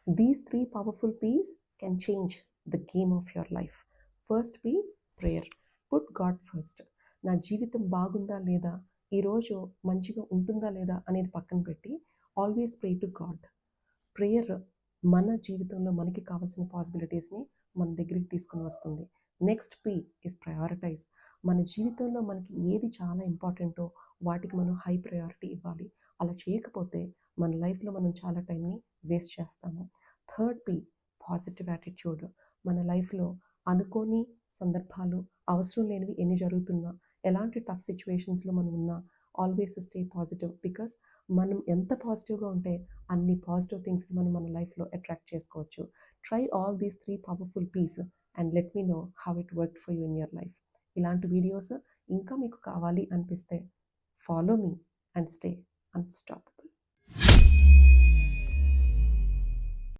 These three powerful P's can change the game of your life. First P, prayer. Put God first. నా జీవితం బాగుందా లేదా, ఈరోజు మంచిగా ఉంటుందా లేదా అనేది పక్కన పెట్టి always pray to God. Prayer మన జీవితంలో మనకి కావాల్సిన పాసిబిలిటీస్ని మన దగ్గరికి తీసుకుని వస్తుంది. Next P is prioritize. మన జీవితంలో మనకి ఏది చాలా ఇంపార్టెంటో వాటికి మనం హై ప్రయారిటీ ఇవ్వాలి. అలా చేయకపోతే మన లైఫ్లో మనం చాలా టైంని వేస్ట్ చేస్తాము. Third P, positive attitude. మన లైఫ్లో అనుకోని సందర్భాలు, అవసరం లేనివి ఎన్ని జరుగుతున్నా, ఎలాంటి టఫ్ సిచ్యువేషన్స్లో మనం ఉన్నా ఆల్వేస్ స్టే పాజిటివ్. బికాస్ మనం ఎంత పాజిటివ్గా ఉంటే అన్ని పాజిటివ్ థింగ్స్ని మనం మన లైఫ్లో అట్రాక్ట్ చేసుకోవచ్చు. Try all these three powerful peace and let me know how it work for you in your life. ఇలాంటి వీడియోస్ ఇంకా మీకు కావాలి అనిపిస్తే ఫాలో మీ అండ్ స్టే అన్స్టాప్.